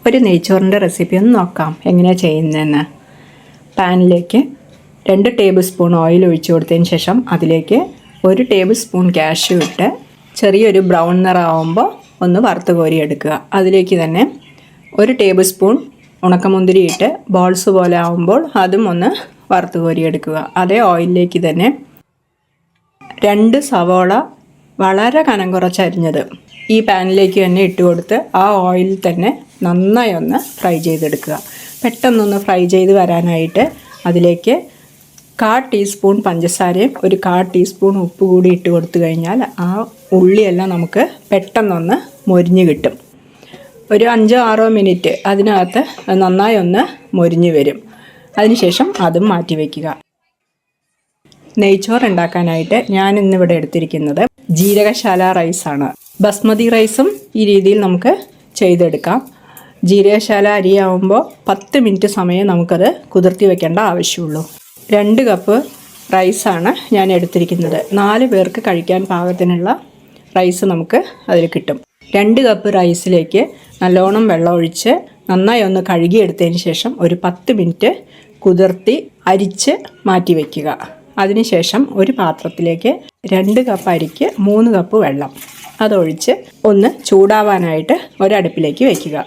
ഒരു നെയ്ച്ചോറിൻ്റെ റെസിപ്പി ഒന്ന് നോക്കാം എങ്ങനെയാണ് ചെയ്യുന്നതെന്ന്. പാനിലേക്ക് 2 ടേബിൾ സ്പൂൺ ഓയിൽ ഒഴിച്ചു കൊടുത്തതിന് ശേഷം അതിലേക്ക് 1 ടേബിൾ സ്പൂൺ കാഷ്യൂ ഇട്ട് ചെറിയൊരു ബ്രൗൺ നിറമാകുമ്പോൾ ഒന്ന് വറുത്ത് കോരിയെടുക്കുക. അതിലേക്ക് തന്നെ 1 ടേബിൾ സ്പൂൺ ഉണക്കമുന്തിരി ഇട്ട് ബോൾസ് പോലെ ആകുമ്പോൾ അതും ഒന്ന് വറുത്ത് കോരിയെടുക്കുക. അതേ ഓയിലിലേക്ക് തന്നെ 2 സവോള വളരെ കനം കുറച്ചരിഞ്ഞത് ഈ പാനിലേക്ക് തന്നെ ഇട്ട് കൊടുത്ത് ആ ഓയിലിൽ തന്നെ നന്നായി ഒന്ന് ഫ്രൈ ചെയ്തെടുക്കുക. പെട്ടെന്നൊന്ന് ഫ്രൈ ചെയ്ത് വരാനായിട്ട് അതിലേക്ക് 1/4 ടീസ്പൂൺ പഞ്ചസാരയും 1/4 ടീസ്പൂൺ ഉപ്പ് കൂടി ഇട്ട് കൊടുത്തു കഴിഞ്ഞാൽ ആ ഉള്ളിയെല്ലാം നമുക്ക് പെട്ടെന്നൊന്ന് മൊരിഞ്ഞ് കിട്ടും. ഒരു 5-6 മിനിറ്റ് അതിനകത്ത് നന്നായി ഒന്ന് മൊരിഞ്ഞ് വരും. അതിനുശേഷം അതും മാറ്റി വയ്ക്കുക. നെയ്ച്ചോറ് ഉണ്ടാക്കാനായിട്ട് ഞാൻ ഇന്നിവിടെ എടുത്തിരിക്കുന്നത് ജീരകശാല റൈസാണ്. ബസ്മതി റൈസും ഈ രീതിയിൽ നമുക്ക് ചെയ്തെടുക്കാം. ജീരകശാല അരിയാവുമ്പോൾ 10 മിനിറ്റ് സമയം നമുക്കത് കുതിർത്തി വെക്കേണ്ട ആവശ്യമുള്ളൂ. 2 കപ്പ് റൈസാണ് ഞാൻ എടുത്തിരിക്കുന്നത്. 4 പേർക്ക് കഴിക്കാൻ പാകത്തിനുള്ള റൈസ് നമുക്ക് അതിൽ കിട്ടും. 2 കപ്പ് റൈസിലേക്ക് നല്ലോണം വെള്ളം ഒഴിച്ച് നന്നായി ഒന്ന് കഴുകിയെടുത്തതിന് ശേഷം ഒരു 10 മിനിറ്റ് കുതിർത്തി അരിച്ച് മാറ്റി വയ്ക്കുക. അതിനുശേഷം ഒരു പാത്രത്തിലേക്ക് 2 കപ്പ് അരിക്ക് 3 കപ്പ് വെള്ളം അതൊഴിച്ച് ഒന്ന് ചൂടാവാനായിട്ട് ഒരടുപ്പിലേക്ക് വയ്ക്കുക.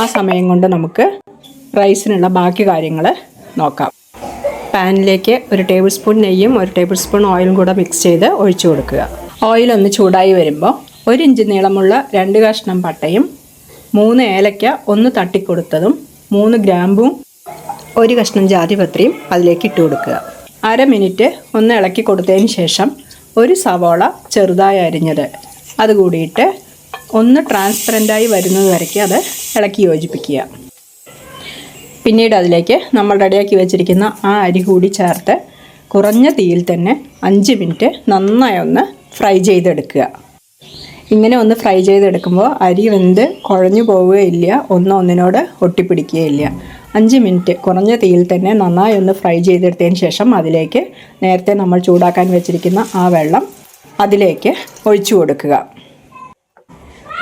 ആ സമയം കൊണ്ട് നമുക്ക് റൈസിനുള്ള ബാക്കി കാര്യങ്ങൾ നോക്കാം. പാനിലേക്ക് 1 ടേബിൾ സ്പൂൺ നെയ്യും 1 ടേബിൾ സ്പൂൺ ഓയിലും കൂടെ മിക്സ് ചെയ്ത് ഒഴിച്ചു കൊടുക്കുക. ഓയിലൊന്ന് ചൂടായി വരുമ്പോൾ 1 ഇഞ്ച് നീളമുള്ള 2 കഷ്ണം പട്ടയും 3 ഏലക്ക ഒന്ന് തട്ടിക്കൊടുത്തതും 3 ഗ്രാമ്പും 1 കഷ്ണം ജാതിപത്രിയും അതിലേക്ക് ഇട്ട് കൊടുക്കുക. 1/2 മിനിറ്റ് ഒന്ന് ഇളക്കി കൊടുത്തതിന് ശേഷം 1 സവോള ചെറുതായി അരിഞ്ഞത് അതുകൂടിയിട്ട് ഒന്ന് ട്രാൻസ്പെറൻ്റായി വരുന്നത് വരയ്ക്ക് അത് ഇളക്കി യോജിപ്പിക്കുക. പിന്നീട് അതിലേക്ക് നമ്മൾ റെഡിയാക്കി വെച്ചിരിക്കുന്ന ആ അരി കൂടി ചേർത്ത് കുറഞ്ഞ തീയിൽ തന്നെ 5 മിനിറ്റ് നന്നായി ഒന്ന് ഫ്രൈ ചെയ്തെടുക്കുക. ഇങ്ങനെ ഒന്ന് ഫ്രൈ ചെയ്തെടുക്കുമ്പോൾ അരി വെന്ത് കുഴഞ്ഞു പോവുകയില്ല, ഒന്നിനോട് ഒട്ടിപ്പിടിക്കുകയില്ല. 5 മിനിറ്റ് കുറഞ്ഞ തീയിൽ തന്നെ നന്നായി ഒന്ന് ഫ്രൈ ചെയ്തെടുത്തതിന് ശേഷം അതിലേക്ക് നേരത്തെ നമ്മൾ ചൂടാക്കാൻ വെച്ചിരിക്കുന്ന ആ വെള്ളം അതിലേക്ക് ഒഴിച്ചു കൊടുക്കുക.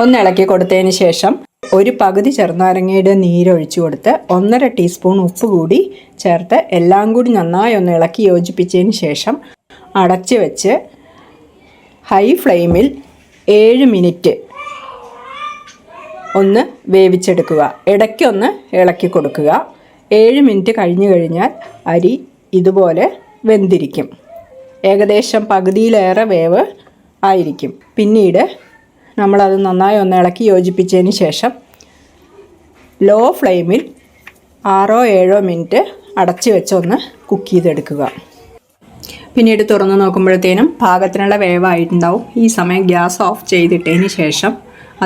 ഒന്ന് ഇളക്കി കൊടുത്തതിന് ശേഷം ഒരു പകുതി ചെറുനാരങ്ങയുടെ നീരൊഴിച്ചു കൊടുത്ത് 1/2 ടീസ്പൂൺ ഉപ്പ് കൂടി ചേർത്ത് എല്ലാം കൂടി നന്നായി ഒന്ന് ഇളക്കി യോജിപ്പിച്ചതിന് ശേഷം അടച്ച് വെച്ച് ഹൈ ഫ്ലെയിമിൽ 7 മിനിറ്റ് ഒന്ന് വേവിച്ചെടുക്കുക. ഇടയ്ക്കൊന്ന് ഇളക്കി കൊടുക്കുക. 7 മിനിറ്റ് കഴിഞ്ഞ് കഴിഞ്ഞാൽ അരി ഇതുപോലെ വെന്തിരിക്കും. ഏകദേശം പകുതിയിലേറെ വേവ് ആയിരിക്കും. പിന്നീട് നമ്മളത് നന്നായി ഒന്ന് ഇളക്കി യോജിപ്പിച്ചതിന് ശേഷം ലോ ഫ്ലെയിമിൽ 6-7 മിനിറ്റ് അടച്ച് വെച്ചൊന്ന് കുക്ക് ചെയ്തെടുക്കുക. പിന്നീട് തുറന്ന് നോക്കുമ്പോഴത്തേനും പാകത്തിനുള്ള വേവായിട്ടുണ്ടാവും. ഈ സമയം ഗ്യാസ് ഓഫ് ചെയ്തിട്ടതിന് ശേഷം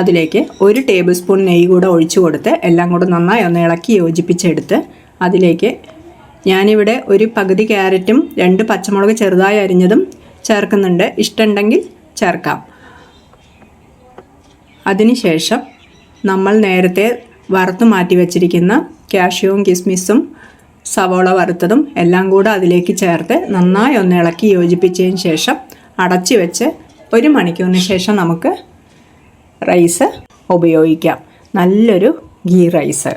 അതിലേക്ക് 1 ടേബിൾ സ്പൂൺ നെയ്യ് കൂടെ ഒഴിച്ചു കൊടുത്ത് എല്ലാം കൂടെ നന്നായി ഒന്ന് ഇളക്കി യോജിപ്പിച്ചെടുത്ത് അതിലേക്ക് ഞാനിവിടെ ഒരു പകുതി ക്യാരറ്റും 2 പച്ചമുളക് ചെറുതായി അരിഞ്ഞതും ചേർക്കുന്നുണ്ട്. ഇഷ്ടമുണ്ടെങ്കിൽ ചേർക്കാം. അതിനുശേഷം നമ്മൾ നേരത്തെ വറുത്ത് മാറ്റി വെച്ചിരിക്കുന്ന കാഷ്യൂവും കിസ്മിസും സവോള വറുത്തതും എല്ലാം കൂടെ അതിലേക്ക് ചേർത്ത് നന്നായി ഒന്ന് ഇളക്കി യോജിപ്പിച്ചതിന് ശേഷം അടച്ച് വെച്ച് 1 മണിക്കൂറിന് ശേഷം നമുക്ക് റൈസ് ഉപയോഗിക്കാം. നല്ലൊരു ഗീ റൈസ്.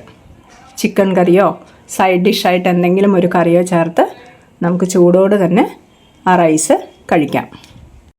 ചിക്കൻ കറിയോ സൈഡ് ഡിഷായിട്ട് എന്തെങ്കിലും ഒരു കറിയോ ചേർത്ത് നമുക്ക് ചൂടോട് തന്നെ ആ റൈസ് കഴിക്കാം.